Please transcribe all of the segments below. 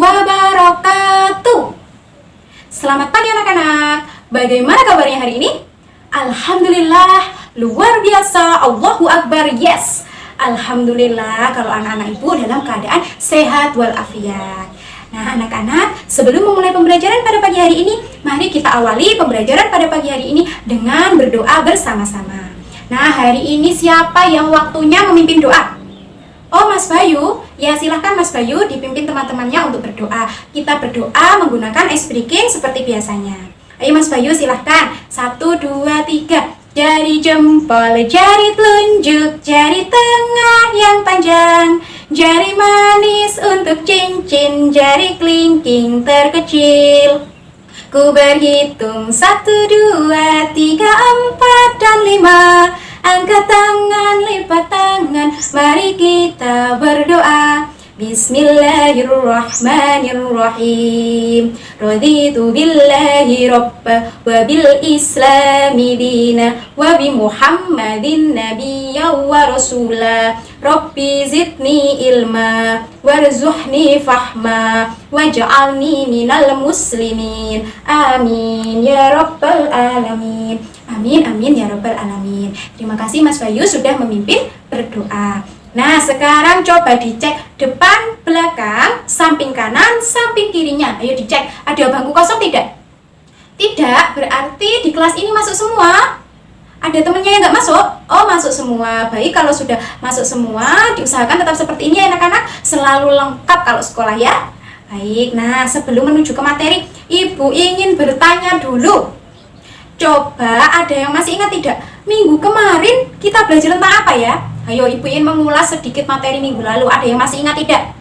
wabarakatuh. Selamat pagi anak-anak. Bagaimana kabarnya hari ini? Alhamdulillah, luar biasa. Allahu Akbar, yes. Alhamdulillah kalau anak-anak ibu dalam keadaan sehat walafiat. Nah anak-anak, sebelum memulai pembelajaran pada pagi hari ini, mari kita awali pembelajaran pada pagi hari ini dengan berdoa bersama-sama. Nah hari ini siapa yang waktunya memimpin doa? Oh Mas Bayu, ya silahkan Mas Bayu dipimpin teman-temannya untuk berdoa. Kita berdoa menggunakan ice breaking seperti biasanya. Ayo Mas Bayu silahkan. 1, 2, 3. Jari jempol, jari telunjuk, jari tengah yang panjang, jari manis untuk cincin, jari kelingking terkecil. Ku berhitung 1, 2, 3, 4, dan 5. Angkat tangan, lipat tangan, mari kita berdoa. Bismillahirrahmanirrahim. Raditu billahi rabba wa bil islami dina wa bi muhammadin nabiyya wa rasula. Rabbi zidni ilma warzuhni fahma waj'alni minal muslimin. Amin ya rabbal alamin. Amin, amin ya rabbal alamin. Terima kasih Mas Bayu sudah memimpin berdoa. Nah sekarang coba dicek depan, belakang, samping kanan, samping kirinya. Ayo dicek, ada bangku kosong tidak? Tidak, berarti di kelas ini masuk semua. Ada temennya yang nggak masuk? Oh masuk semua. Baik, kalau sudah masuk semua, diusahakan tetap seperti ini ya anak-anak. Selalu lengkap kalau sekolah ya. Baik, nah sebelum menuju ke materi, Ibu ingin bertanya dulu. Coba ada yang masih ingat tidak? Minggu kemarin kita belajar tentang apa ya? Ayo Ibu ingin mengulas sedikit materi minggu lalu. Ada yang masih ingat tidak?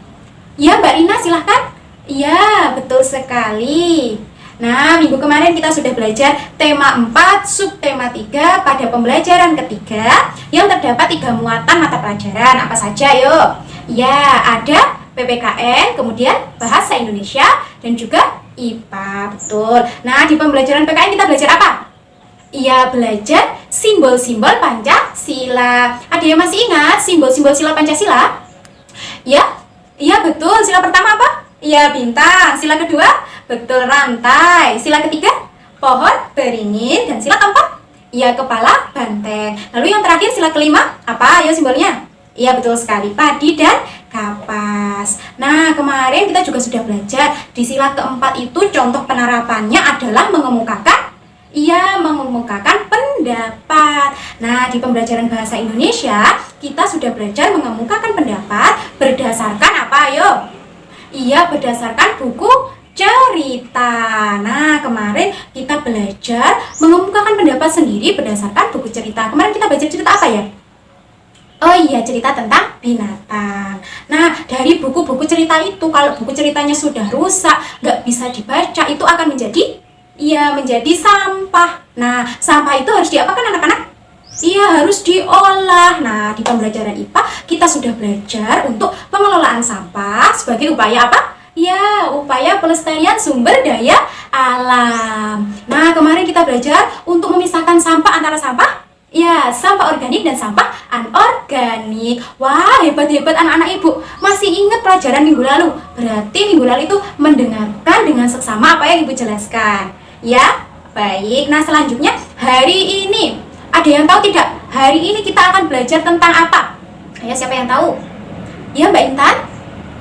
Ya Mbak Rina silahkan. Ya betul sekali. Nah minggu kemarin kita sudah belajar tema 4, subtema 3 pada pembelajaran ketiga yang terdapat 3 muatan mata pelajaran. Apa saja yuk? Ya ada PPKN, kemudian Bahasa Indonesia, dan juga IPA. Betul. Nah di pembelajaran PPKN kita belajar apa? Iya, belajar simbol-simbol Pancasila. Ada yang masih ingat simbol-simbol sila Pancasila? Ya, iya betul. Sila pertama apa? Iya, bintang. Sila kedua? Betul, rantai. Sila ketiga? Pohon beringin. Dan sila keempat? Iya, kepala banteng. Lalu yang terakhir sila kelima? Apa? Ayo simbolnya. Iya, betul sekali. Padi dan kapas. Nah, kemarin kita juga sudah belajar. Di sila keempat itu contoh penerapannya adalah mengemukakan pendapat. Nah, di pembelajaran bahasa Indonesia, kita sudah belajar mengemukakan pendapat berdasarkan apa, ayo? Iya, berdasarkan buku cerita. Nah, kemarin kita belajar mengemukakan pendapat sendiri berdasarkan buku cerita. Kemarin kita belajar cerita apa ya? Oh iya, cerita tentang binatang. Nah, dari buku-buku cerita itu, kalau buku ceritanya sudah rusak, nggak bisa dibaca, itu akan menjadi sampah. Nah, sampah itu harus diapakan anak-anak? Iya, harus diolah. Nah, di pembelajaran IPA kita sudah belajar untuk pengelolaan sampah sebagai upaya apa? Ya, upaya pelestarian sumber daya alam. Nah, kemarin kita belajar untuk memisahkan sampah antara sampah sampah organik dan sampah anorganik. Wah, hebat-hebat anak-anak ibu. Masih ingat pelajaran minggu lalu? Berarti minggu lalu itu mendengarkan dengan seksama apa yang ibu jelaskan. Ya, baik. Nah, selanjutnya hari ini ada yang tahu tidak? Hari ini kita akan belajar tentang apa? Ayo, siapa yang tahu? Ya, Mbak Intan?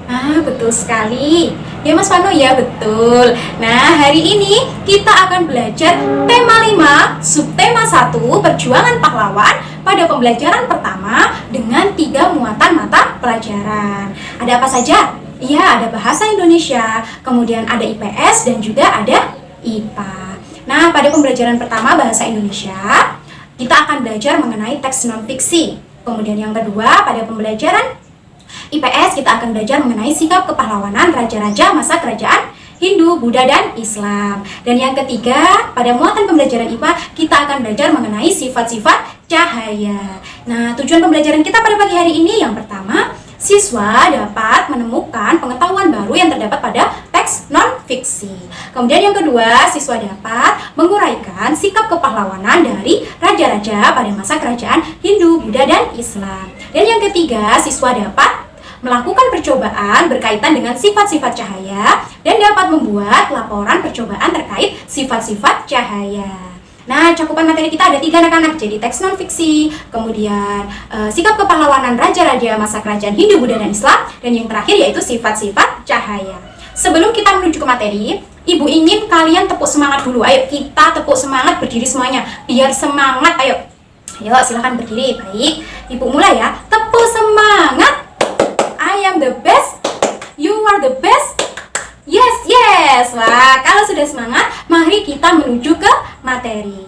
Ah, betul sekali. Ya, Mas Pano, ya betul. Nah, hari ini kita akan belajar tema 5, subtema 1, perjuangan pahlawan pada pembelajaran pertama dengan 3 muatan mata pelajaran. Ada apa saja? Iya, ada bahasa Indonesia, kemudian ada IPS, dan juga ada IPA. Nah, pada pembelajaran pertama bahasa Indonesia, kita akan belajar mengenai teks non-fiksi. Kemudian yang kedua, pada pembelajaran IPS, kita akan belajar mengenai sikap kepahlawanan raja-raja masa kerajaan Hindu, Buddha, dan Islam. Dan yang ketiga, pada muatan pembelajaran IPA, kita akan belajar mengenai sifat-sifat cahaya. Nah, tujuan pembelajaran kita pada pagi hari ini yang pertama, siswa dapat menemukan pengetahuan baru yang terdapat pada teks non-fiksi. Kemudian yang kedua, siswa dapat menguraikan sikap kepahlawanan dari raja-raja pada masa kerajaan Hindu, Buddha, dan Islam. Dan yang ketiga, siswa dapat melakukan percobaan berkaitan dengan sifat-sifat cahaya dan dapat membuat laporan percobaan terkait sifat-sifat cahaya. Nah, cakupan materi kita ada 3 anak-anak, jadi teks non-fiksi, kemudian sikap kepahlawanan raja-raja masa kerajaan Hindu, Buddha, dan Islam, dan yang terakhir yaitu sifat-sifat cahaya. Sebelum kita menuju ke materi, Ibu ingin kalian tepuk semangat dulu. Ayo kita tepuk semangat, berdiri semuanya, biar semangat. Ayo, silahkan berdiri. Baik, Ibu mulai ya. Tepuk semangat. I am the best, you are the best. Yes, yes. Wah, kalau sudah semangat, mari kita menuju ke materi.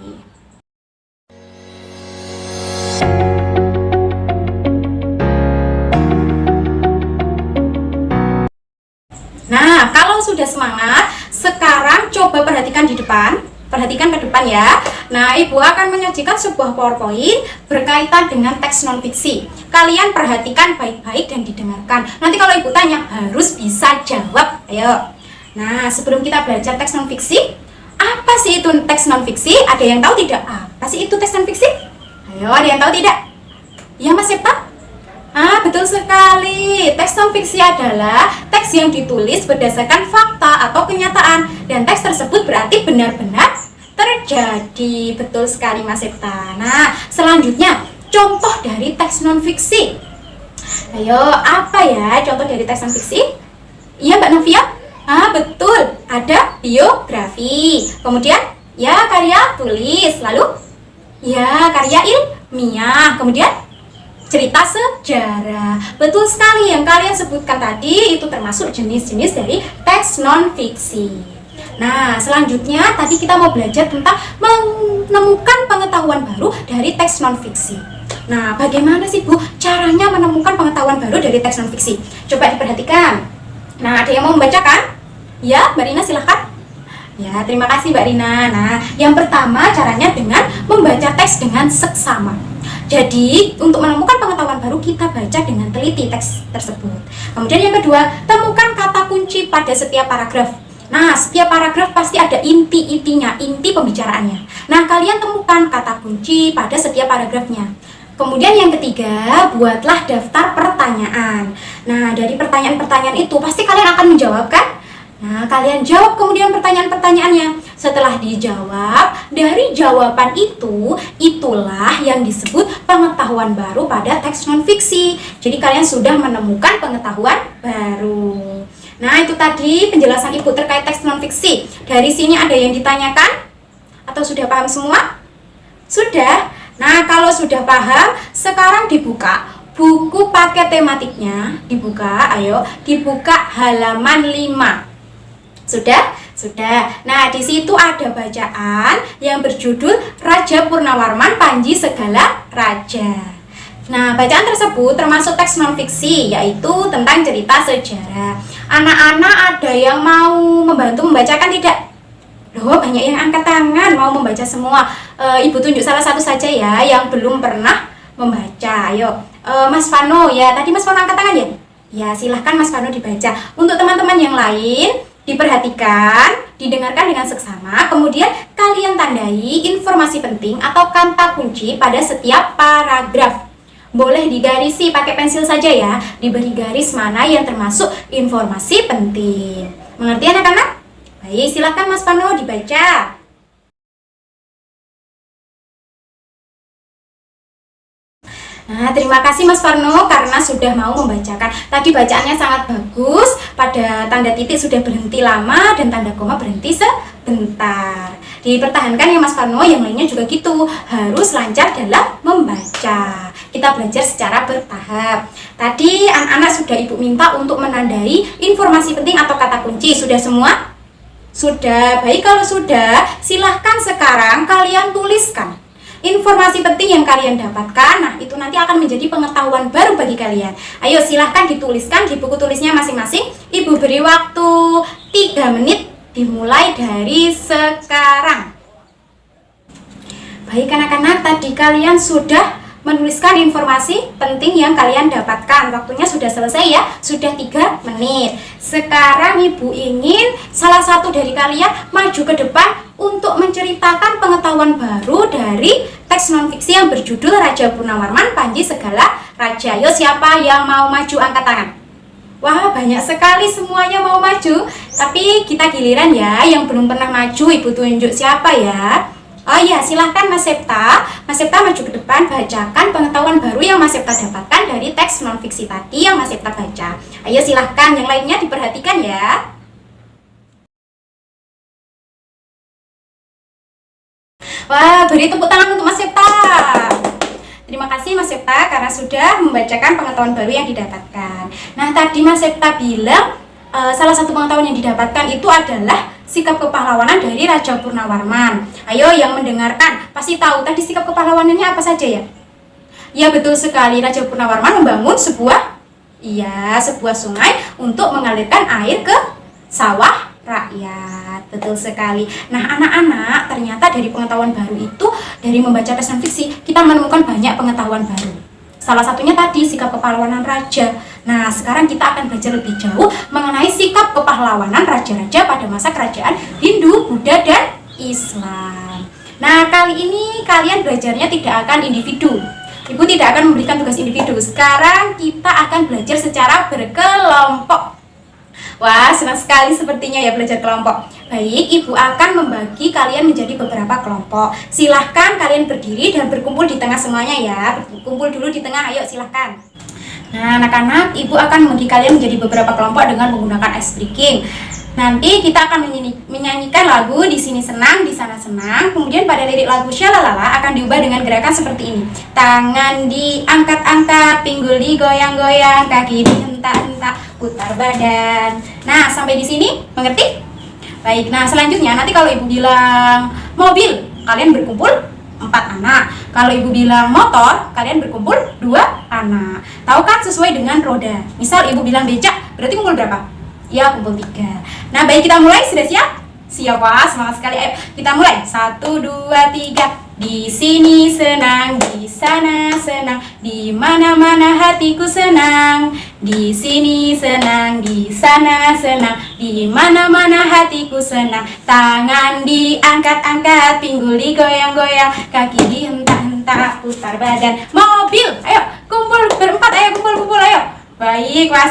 Nah, kalau sudah semangat, sekarang coba perhatikan di depan. Perhatikan ke depan ya. Nah, Ibu akan menyajikan sebuah PowerPoint berkaitan dengan teks non-fiksi. Kalian perhatikan baik-baik dan didengarkan. Nanti kalau Ibu tanya, harus bisa jawab. Ayo. Nah, sebelum kita belajar teks non-fiksi, apa sih itu teks non-fiksi? Ada yang tahu tidak? Apa sih itu teks non-fiksi? Ayo, ada yang tahu tidak? Ya, Mas Septa? Betul sekali. Teks non-fiksi adalah teks yang ditulis berdasarkan fakta atau kenyataan, dan teks tersebut berarti benar-benar terjadi. Betul sekali, Mas Septa. Nah, selanjutnya contoh dari teks non-fiksi. Ayo, apa ya contoh dari teks non-fiksi? Iya, Mbak Novia? Betul. Ada biografi. Kemudian, ya karya tulis. Lalu, ya karya ilmiah. Kemudian, cerita sejarah. Betul sekali, yang kalian sebutkan tadi itu termasuk jenis-jenis dari teks non-fiksi. Nah, selanjutnya tadi kita mau belajar tentang menemukan pengetahuan baru dari teks non-fiksi. Nah, bagaimana sih Bu caranya menemukan pengetahuan baru dari teks non-fiksi? Coba diperhatikan. Nah, ada yang mau membacakan? Ya, Mbak Rina silahkan. Ya, terima kasih Mbak Rina. Nah, yang pertama caranya dengan membaca teks dengan seksama. Jadi, untuk menemukan pengetahuan baru, kita baca dengan teliti teks tersebut. Kemudian yang kedua, temukan kata kunci pada setiap paragraf. Nah, setiap paragraf pasti ada inti-intinya, inti pembicaraannya. Nah, kalian temukan kata kunci pada setiap paragrafnya. Kemudian yang ketiga, buatlah daftar pertanyaan. Nah, dari pertanyaan-pertanyaan itu, pasti kalian akan menjawab kan? Nah, kalian jawab kemudian pertanyaan-pertanyaannya. Setelah dijawab, dari jawaban itu, itulah yang disebut pengetahuan baru pada teks non-fiksi. Jadi kalian sudah menemukan pengetahuan baru. Nah, itu tadi penjelasan Ibu terkait teks non-fiksi. Dari sini ada yang ditanyakan? Atau sudah paham semua? Sudah? Nah, kalau sudah paham, sekarang dibuka buku paket tematiknya. Dibuka, ayo, dibuka halaman 5. Sudah? Sudah. Nah, di situ ada bacaan yang berjudul Raja Purnawarman Panji Segala Raja. Nah, bacaan tersebut termasuk teks non-fiksi, yaitu tentang cerita sejarah. Anak-anak ada yang mau membantu membacakan tidak? Loh, banyak yang angkat tangan mau membaca semua. Ibu tunjuk salah satu saja ya yang belum pernah membaca. Ayo, Mas Vano ya. Tadi Mas Vano angkat tangan ya? Ya, silahkan Mas Vano dibaca. Untuk teman-teman yang lain, diperhatikan, didengarkan dengan seksama, kemudian kalian tandai informasi penting atau kata kunci pada setiap paragraf. Boleh digarisi pakai pensil saja ya, diberi garis mana yang termasuk informasi penting. Mengerti anak-anak? Baik, silakan Mas Pano dibaca. Nah, terima kasih Mas Farno karena sudah mau membacakan. Tadi bacaannya sangat bagus, pada tanda titik sudah berhenti lama dan tanda koma berhenti sebentar. Dipertahankan ya Mas Farno, yang lainnya juga gitu, harus lancar dalam membaca. Kita belajar secara bertahap. Tadi anak-anak sudah Ibu minta untuk menandai informasi penting atau kata kunci. Sudah semua? Sudah. Baik, kalau sudah, silahkan sekarang kalian tuliskan informasi penting yang kalian dapatkan. Nah, itu nanti akan menjadi pengetahuan baru bagi kalian. Ayo silahkan dituliskan di buku tulisnya masing-masing. Ibu beri waktu 3 menit dimulai dari sekarang. Baik anak-anak, tadi kalian sudah menuliskan informasi penting yang kalian dapatkan. Waktunya sudah selesai ya, sudah 3 menit. Sekarang Ibu ingin salah satu dari kalian maju ke depan untuk menceritakan pengetahuan baru dari teks non-fiksi yang berjudul Raja Purnawarman Panji Segala Raja. Yo, siapa yang mau maju angkat tangan? Wah, banyak sekali semuanya mau maju. Tapi kita giliran ya, yang belum pernah maju Ibu tunjuk siapa ya? Oh iya, silahkan Mas Septa. Mas Septa maju ke depan, bacakan pengetahuan baru yang Mas Septa dapatkan dari teks non-fiksi tadi yang Mas Septa baca. Ayo silahkan, yang lainnya diperhatikan ya. Wah, beri tepuk tangan untuk Mas Septa. Terima kasih Mas Septa karena sudah membacakan pengetahuan baru yang didapatkan. Nah, tadi Mas Septa bilang salah satu pengetahuan yang didapatkan itu adalah sikap kepahlawanan dari Raja Purnawarman. Ayo yang mendengarkan pasti tahu tadi sikap kepahlawanannya apa saja ya? Ya betul sekali, Raja Purnawarman membangun sebuah sungai untuk mengalirkan air ke sawah rakyat. Betul sekali. Nah anak-anak, ternyata dari pengetahuan baru itu, dari membaca teks non-fiksi kita menemukan banyak pengetahuan baru. Salah satunya tadi sikap kepahlawanan raja. Nah sekarang kita akan belajar lebih jauh mengenai sikap kepahlawanan raja-raja pada masa kerajaan Hindu, Buddha, dan Islam. Nah kali ini kalian belajarnya tidak akan individu. Ibu tidak akan memberikan tugas individu. Sekarang kita akan belajar secara berkelompok. Wah, senang sekali sepertinya ya belajar kelompok. Baik, Ibu akan membagi kalian menjadi beberapa kelompok. Silahkan kalian berdiri dan berkumpul di tengah semuanya ya. Berkumpul dulu di tengah, ayo silahkan. Nah, anak-anak, Ibu akan membagi kalian menjadi beberapa kelompok dengan menggunakan ice breaking. Nanti kita akan menyanyikan lagu Di Sini Senang, Di Sana Senang. Kemudian pada lirik lagu Syalalala akan diubah dengan gerakan seperti ini. Tangan diangkat-angkat, pinggul digoyang-goyang, kaki dihentak-hentak, putar badan. Nah, sampai di sini mengerti? Baik, nah selanjutnya nanti kalau Ibu bilang mobil, kalian berkumpul 4 anak. Kalau Ibu bilang motor, kalian berkumpul 2 anak. Tahu kan sesuai dengan roda. Misal Ibu bilang becak, berarti kumpul berapa? Ya, kumpul 3. Nah, baik kita mulai, sudah siap? Siap, wah, semangat sekali. Ayo, kita mulai. 1, 2, 3. Di sini senang, di sana senang, di mana-mana hatiku senang. Di sini senang, di sana senang, di mana-mana hatiku senang. Tangan diangkat-angkat, pinggul digoyang-goyang, kaki dihentak-hentak, putar badan. Mobil, ayo kumpul berempat, ayo kumpul-kumpul, ayo. Baik, wah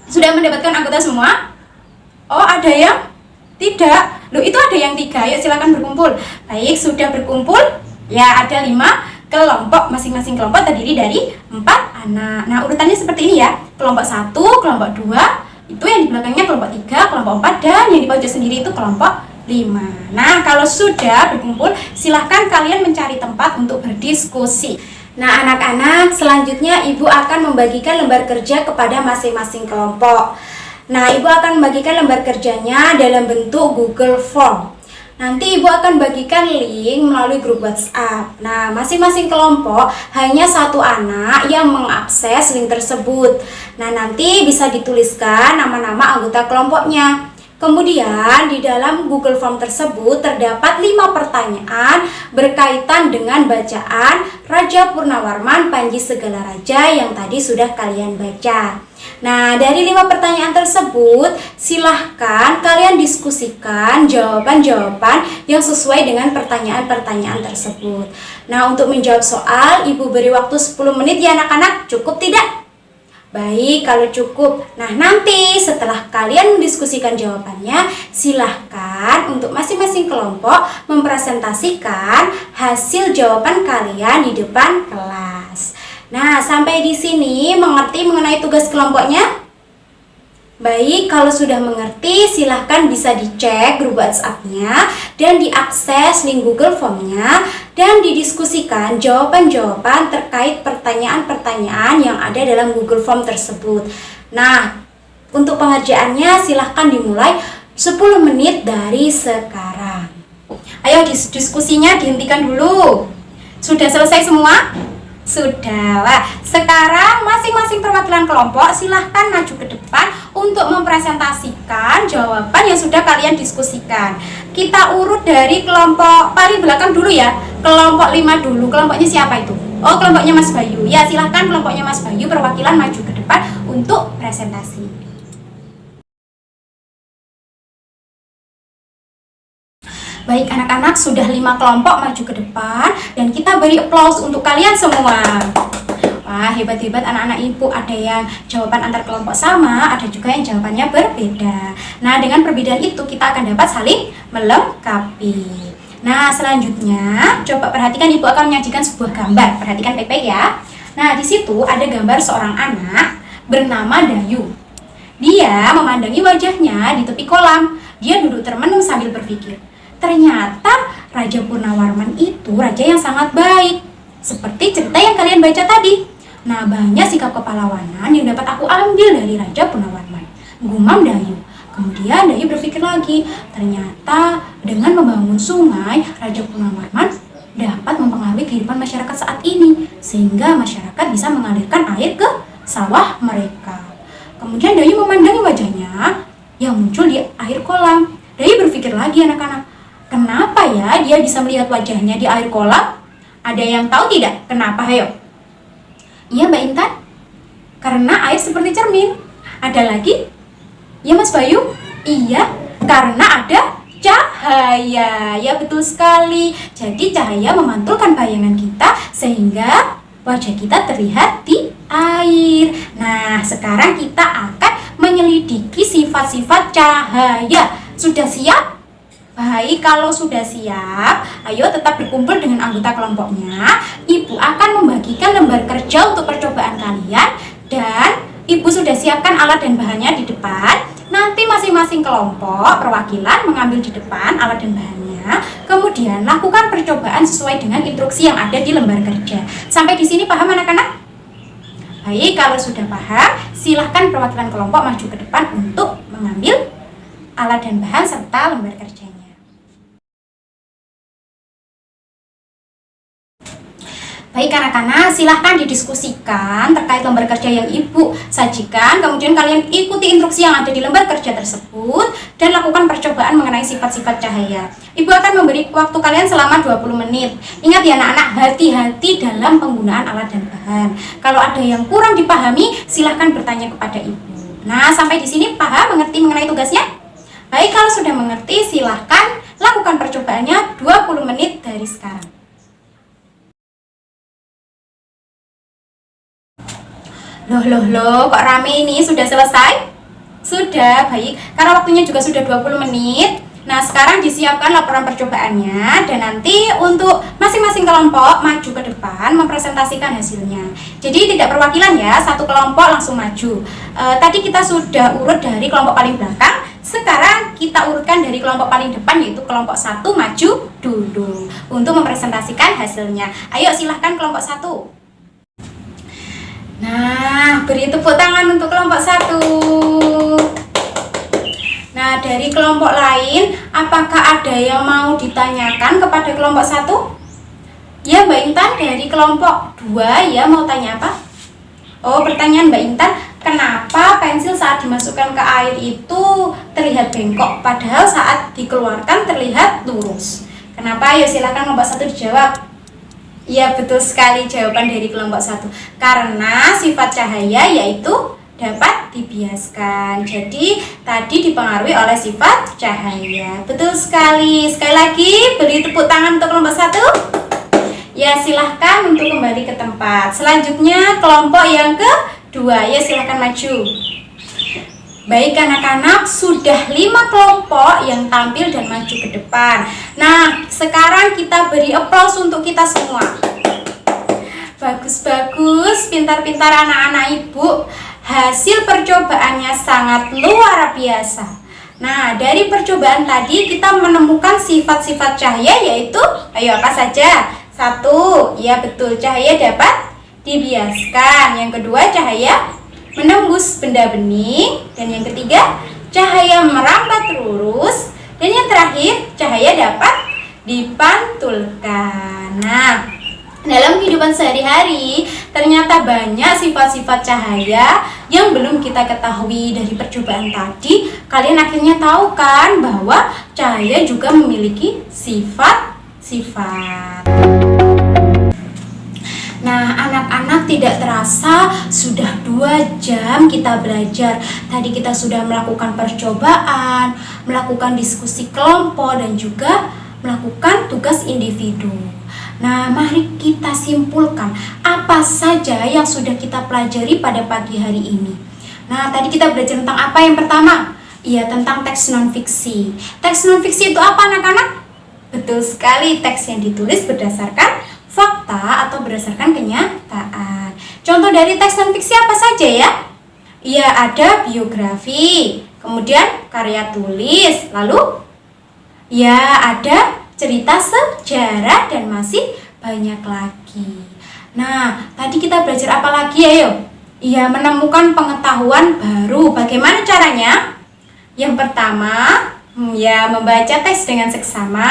sudah mendapatkan anggota semua? Oh, ada yang tidak. Loh, itu ada yang 3. Yuk silakan berkumpul. Baik, sudah berkumpul. Ya, ada 5 kelompok. Masing-masing kelompok terdiri dari 4 anak. Nah, urutannya seperti ini ya. Kelompok 1, kelompok 2, itu yang di belakangnya kelompok 3, kelompok 4, dan yang di pojok sendiri itu kelompok 5. Nah, kalau sudah berkumpul, silahkan kalian mencari tempat untuk berdiskusi. Nah, anak-anak, selanjutnya Ibu akan membagikan lembar kerja kepada masing-masing kelompok. Nah, Ibu akan membagikan lembar kerjanya dalam bentuk Google Form. Nanti Ibu akan bagikan link melalui grup WhatsApp. Nah, masing-masing kelompok hanya 1 anak yang mengakses link tersebut. Nah, nanti bisa dituliskan nama-nama anggota kelompoknya. Kemudian di dalam Google Form tersebut terdapat 5 pertanyaan berkaitan dengan bacaan Raja Purnawarman Panji Segala Raja yang tadi sudah kalian baca. Nah, dari 5 pertanyaan tersebut silahkan kalian diskusikan jawaban-jawaban yang sesuai dengan pertanyaan-pertanyaan tersebut. Nah, untuk menjawab soal, Ibu beri waktu 10 menit ya anak-anak, cukup tidak? Baik, kalau cukup. Nah, nanti setelah kalian mendiskusikan jawabannya, silahkan untuk masing-masing kelompok mempresentasikan hasil jawaban kalian di depan kelas. Nah, sampai di sini mengerti mengenai tugas kelompoknya? Baik, kalau sudah mengerti, silahkan bisa dicek grup WhatsApp-nya dan diakses link Google Form-nya dan didiskusikan jawaban-jawaban terkait pertanyaan-pertanyaan yang ada dalam Google Form tersebut. Nah, untuk pengerjaannya silahkan dimulai 10 menit dari sekarang. Ayo diskusinya dihentikan dulu. Sudah selesai semua? Sudahlah. Sekarang masing-masing perwakilan kelompok silahkan maju ke depan untuk mempresentasikan jawaban yang sudah kalian diskusikan. Kita urut dari kelompok paling belakang dulu ya. Kelompok 5 dulu. Kelompoknya siapa itu? Oh, kelompoknya Mas Bayu. Ya, silahkan kelompoknya Mas Bayu perwakilan maju ke depan untuk presentasi. Baik anak-anak, sudah 5 kelompok maju ke depan dan kita beri applause untuk kalian semua. Wah, hebat-hebat anak-anak ibu, ada yang jawaban antar kelompok sama, ada juga yang jawabannya berbeda. Nah, dengan perbedaan itu kita akan dapat saling melengkapi. Nah, selanjutnya coba perhatikan, ibu akan menyajikan sebuah gambar. Perhatikan baik-baik ya. Nah, di situ ada gambar seorang anak bernama Dayu. Dia memandangi wajahnya di tepi kolam. Dia duduk termenung sambil berpikir. Ternyata Raja Purnawarman itu raja yang sangat baik. Seperti cerita yang kalian baca tadi. Nah, banyak sikap kepahlawanan yang dapat aku ambil dari Raja Purnawarman, gumam Dayu. Kemudian Dayu berpikir lagi, ternyata dengan membangun sungai, Raja Purnawarman dapat mempengaruhi kehidupan masyarakat saat ini, sehingga masyarakat bisa mengalirkan air ke sawah mereka. Kemudian Dayu memandangi wajahnya yang muncul di air kolam. Dayu berpikir lagi, anak-anak, kenapa ya dia bisa melihat wajahnya di air kolam? Ada yang tahu tidak kenapa? Ayo. Iya Mbak Intan, karena air seperti cermin. Ada lagi? Ya Mas Bayu? Iya, karena ada cahaya. Ya betul sekali. Jadi cahaya memantulkan bayangan kita sehingga wajah kita terlihat di air. Nah, sekarang kita akan menyelidiki sifat-sifat cahaya. Sudah siap? Baik, kalau sudah siap, ayo tetap berkumpul dengan anggota kelompoknya. Ibu akan membagikan lembar kerja untuk percobaan kalian. Dan ibu sudah siapkan alat dan bahannya di depan. Nanti masing-masing kelompok perwakilan mengambil di depan alat dan bahannya. Kemudian lakukan percobaan sesuai dengan instruksi yang ada di lembar kerja. Sampai di sini paham anak-anak? Baik, kalau sudah paham, silahkan perwakilan kelompok maju ke depan untuk mengambil alat dan bahan serta lembar kerjanya. Baik anak-anak, silahkan didiskusikan terkait lembar kerja yang ibu sajikan. Kemudian kalian ikuti instruksi yang ada di lembar kerja tersebut dan lakukan percobaan mengenai sifat-sifat cahaya. Ibu akan memberi waktu kalian selama 20 menit. Ingat ya anak-anak, hati-hati dalam penggunaan alat dan bahan. Kalau ada yang kurang dipahami, silahkan bertanya kepada ibu. Nah, sampai di sini paham, mengerti mengenai tugasnya? Baik, kalau sudah mengerti, silahkan lakukan percobaannya 20 menit dari sekarang. Loh, kok rame ini? Sudah selesai? Sudah, baik. Karena waktunya juga sudah 20 menit. Nah, sekarang disiapkan laporan percobaannya. Dan nanti untuk masing-masing kelompok maju ke depan mempresentasikan hasilnya. Jadi tidak perwakilan ya, satu kelompok langsung maju. Tadi kita sudah urut dari kelompok paling belakang. Sekarang kita urutkan dari kelompok paling depan, yaitu kelompok 1 maju dulu untuk mempresentasikan hasilnya. Ayo silahkan kelompok 1. Nah, beri tepuk tangan untuk kelompok 1. Nah, dari kelompok lain, apakah ada yang mau ditanyakan kepada kelompok 1? Ya, Mbak Intan dari kelompok 2 ya, mau tanya apa? Oh, pertanyaan Mbak Intan, kenapa pensil saat dimasukkan ke air itu terlihat bengkok, padahal saat dikeluarkan terlihat lurus? Kenapa? Ayo silakan kelompok 1 dijawab. Iya, betul sekali jawaban dari kelompok 1. Karena sifat cahaya yaitu dapat dibiaskan. Jadi tadi dipengaruhi oleh sifat cahaya. Betul sekali. Sekali lagi beri tepuk tangan untuk kelompok 1. Ya, silahkan untuk kembali ke tempat. Selanjutnya kelompok yang kedua. Ya, silahkan maju. Baik anak-anak, sudah 5 kelompok yang tampil dan maju ke depan. Nah, sekarang kita beri aplaus untuk kita semua. Bagus-bagus, pintar-pintar anak-anak ibu. Hasil percobaannya sangat luar biasa. Nah, dari percobaan tadi kita menemukan sifat-sifat cahaya yaitu, ayo apa saja? 1, ya betul, cahaya dapat dibiaskan. Yang kedua, cahaya menembus benda bening. Dan yang ketiga, cahaya merambat lurus. Dan yang terakhir, cahaya dapat dipantulkan. Nah, dalam kehidupan sehari-hari ternyata banyak sifat-sifat cahaya yang belum kita ketahui. Dari percobaan tadi, kalian akhirnya tahu kan bahwa cahaya juga memiliki sifat-sifat. Nah, anak-anak, tidak terasa sudah 2 jam kita belajar. Tadi kita sudah melakukan percobaan, melakukan diskusi kelompok, dan juga melakukan tugas individu. Nah, mari kita simpulkan apa saja yang sudah kita pelajari pada pagi hari ini. Nah, tadi kita belajar tentang apa yang pertama? Iya, tentang teks non-fiksi. Teks non-fiksi itu apa anak-anak? Betul sekali, teks yang ditulis berdasarkan fakta atau berdasarkan kenyataan. Contoh dari teks non-fiksi apa saja ya? Iya, ada biografi, kemudian karya tulis, lalu ya ada cerita sejarah dan masih banyak lagi. Nah, tadi kita belajar apa lagi ya? Iya, menemukan pengetahuan baru. Bagaimana caranya? Yang pertama, ya membaca teks dengan seksama,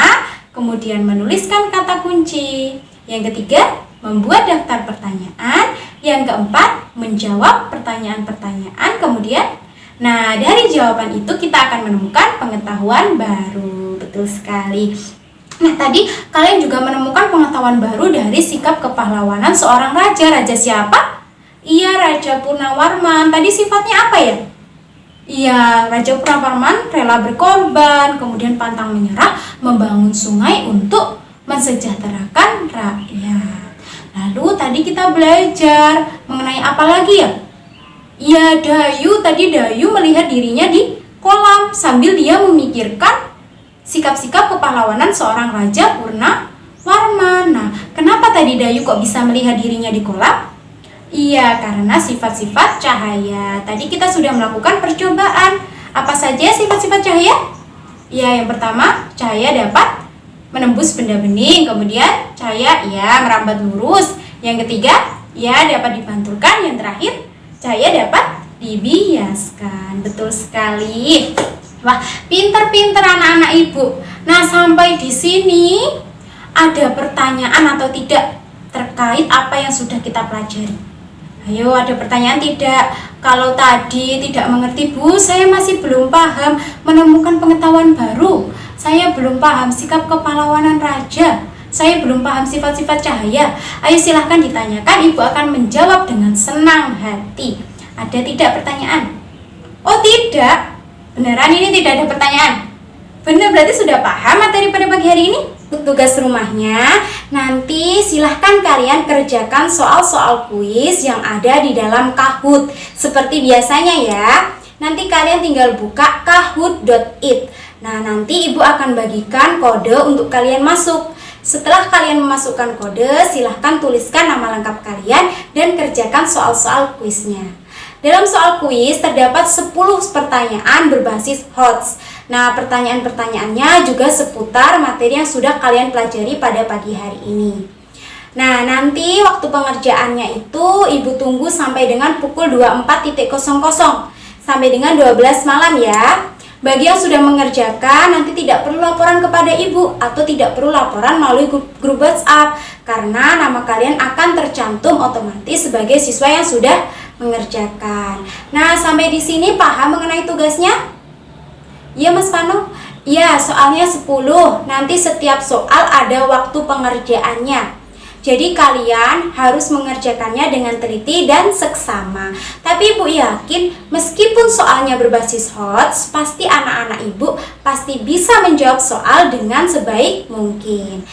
kemudian menuliskan kata kunci. Yang ketiga, membuat daftar pertanyaan. Yang keempat, menjawab pertanyaan-pertanyaan. Kemudian, nah dari jawaban itu kita akan menemukan pengetahuan baru. Betul sekali. Nah, tadi kalian juga menemukan pengetahuan baru dari sikap kepahlawanan seorang raja. Raja siapa? Iya, Raja Purnawarman. Tadi sifatnya apa ya? Iya, Raja Purnawarman rela berkorban, kemudian pantang menyerah, membangun sungai untuk mensejahterakan rakyat. Lalu tadi kita belajar mengenai apa lagi ya? Iya, Dayu. Tadi Dayu melihat dirinya di kolam sambil dia memikirkan sikap-sikap kepahlawanan seorang Raja Purnawarman. Nah, kenapa tadi Dayu kok bisa melihat dirinya di kolam? Iya, karena sifat-sifat cahaya. Tadi kita sudah melakukan percobaan. Apa saja sifat-sifat cahaya? Iya, yang pertama, cahaya dapat menembus benda bening. Kemudian, cahaya ya merambat lurus. Yang ketiga, ya dapat dipantulkan. Yang terakhir, cahaya dapat dibiaskan. Betul sekali. Wah, pinter-pinter anak-anak ibu. Nah, sampai di sini ada pertanyaan atau tidak terkait apa yang sudah kita pelajari? Ayo, ada pertanyaan tidak? Kalau tadi tidak mengerti, Bu, saya masih belum paham, menemukan pengetahuan baru. Saya belum paham sikap kepahlawanan raja. Saya belum paham sifat-sifat cahaya. Ayo silahkan ditanyakan, Ibu akan menjawab dengan senang hati. Ada tidak pertanyaan? Oh tidak, beneran ini tidak ada pertanyaan? Benar, berarti sudah paham materi pada pagi hari ini? Tugas rumahnya, nanti silahkan kalian kerjakan soal-soal kuis yang ada di dalam Kahoot. Seperti biasanya ya, nanti kalian tinggal buka kahoot.it. Nah, nanti Ibu akan bagikan kode untuk kalian masuk. Setelah kalian memasukkan kode, silahkan tuliskan nama lengkap kalian dan kerjakan soal-soal kuisnya. Dalam soal kuis terdapat 10 pertanyaan berbasis HOTS. Nah, pertanyaan-pertanyaannya juga seputar materi yang sudah kalian pelajari pada pagi hari ini. Nah, nanti waktu pengerjaannya itu Ibu tunggu sampai dengan pukul 24.00 sampai dengan 12 malam ya. Bagi yang sudah mengerjakan, nanti tidak perlu laporan kepada Ibu atau tidak perlu laporan melalui grup WhatsApp karena nama kalian akan tercantum otomatis sebagai siswa yang sudah mengerjakan. Nah, sampai di sini paham mengenai tugasnya? Iya, Mas Panu? Iya, soalnya 10. Nanti setiap soal ada waktu pengerjaannya. Jadi kalian harus mengerjakannya dengan teliti dan seksama. Tapi Ibu yakin meskipun soalnya berbasis HOTS, pasti anak-anak Ibu pasti bisa menjawab soal dengan sebaik mungkin.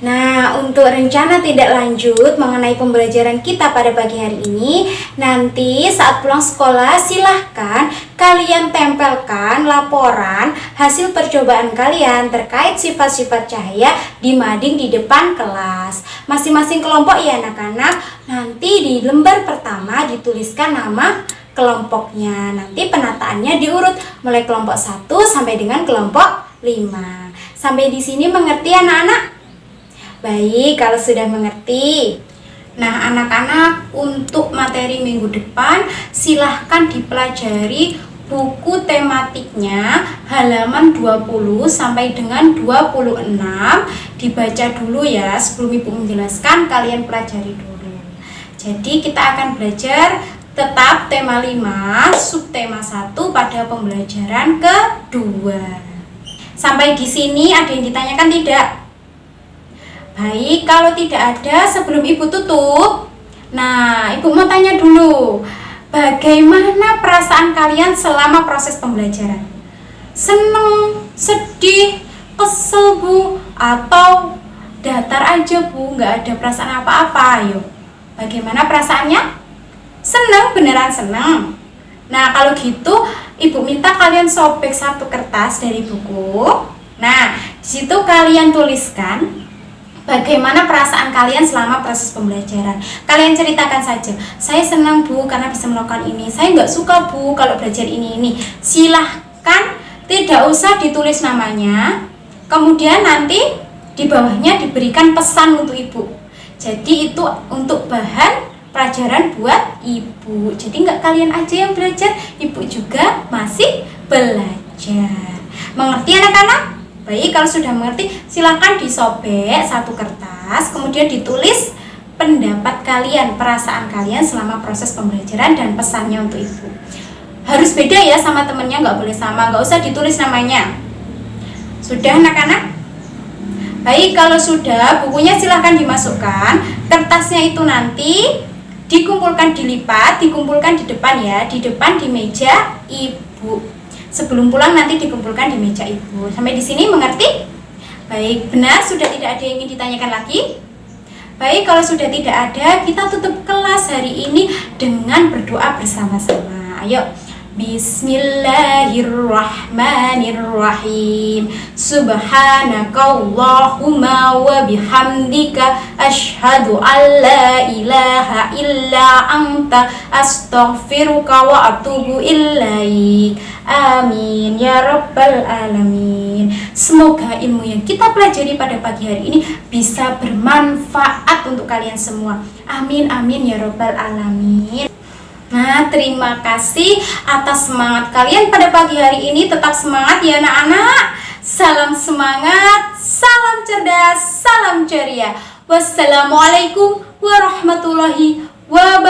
Nah, untuk rencana tindak lanjut mengenai pembelajaran kita pada pagi hari ini, nanti saat pulang sekolah silahkan kalian tempelkan laporan hasil percobaan kalian terkait sifat-sifat cahaya di mading di depan kelas. Masing-masing kelompok ya anak-anak, nanti di lembar pertama dituliskan nama kelompoknya. Nanti penataannya diurut mulai kelompok 1 sampai dengan kelompok 5. Sampai di sini mengerti anak-anak? Baik, kalau sudah mengerti. Nah, anak-anak, untuk materi minggu depan silahkan dipelajari buku tematiknya halaman 20 sampai dengan 26. Dibaca dulu ya, sebelum Ibu menjelaskan kalian pelajari dulu. Jadi kita akan belajar tetap tema 5, subtema 1 pada pembelajaran kedua. Sampai di sini ada yang ditanyakan tidak? Baik, kalau tidak ada sebelum Ibu tutup, nah Ibu mau tanya dulu, bagaimana perasaan kalian selama proses pembelajaran? Seneng, sedih, kesel Bu, atau datar aja Bu, nggak ada perasaan apa-apa. Ayo, bagaimana perasaannya? Seneng, beneran seneng. Nah kalau gitu Ibu minta kalian sobek satu kertas dari buku. Nah disitu kalian tuliskan bagaimana perasaan kalian selama proses pembelajaran. Kalian ceritakan saja, saya senang Bu karena bisa melakukan ini, saya nggak suka Bu kalau belajar ini. Silahkan, tidak usah ditulis namanya. Kemudian nanti di bawahnya diberikan pesan untuk Ibu. Jadi itu untuk bahan pelajaran buat Ibu. Jadi nggak kalian aja yang belajar, Ibu juga masih belajar. Mengerti anak-anak? Baik, kalau sudah mengerti silakan disobek satu kertas, kemudian ditulis pendapat kalian, perasaan kalian selama proses pembelajaran dan pesannya untuk Ibu. Harus beda ya sama temennya, nggak boleh sama, nggak usah ditulis namanya. Sudah anak-anak? Baik, kalau sudah bukunya silahkan dimasukkan. Kertasnya itu nanti dikumpulkan, dilipat, dikumpulkan di depan ya, di depan di meja Ibu. Sebelum pulang nanti dikumpulkan di meja Ibu. Sampai di sini mengerti? Baik, benar, sudah tidak ada yang ingin ditanyakan lagi? Baik, kalau sudah tidak ada, kita tutup kelas hari ini dengan berdoa bersama-sama. Ayo. Bismillahirrahmanirrahim. Subhanakallahumma wa bihamdika asyhadu an la ilaha illa anta astaghfiruka wa atubu ilaik. Amin ya rabbal alamin. Semoga ilmu yang kita pelajari pada pagi hari ini bisa bermanfaat untuk kalian semua. Amin amin ya rabbal alamin. Nah, terima kasih atas semangat kalian pada pagi hari ini. Tetap semangat ya anak-anak. Salam semangat, salam cerdas, salam ceria. Wassalamualaikum warahmatullahi wabarakatuh.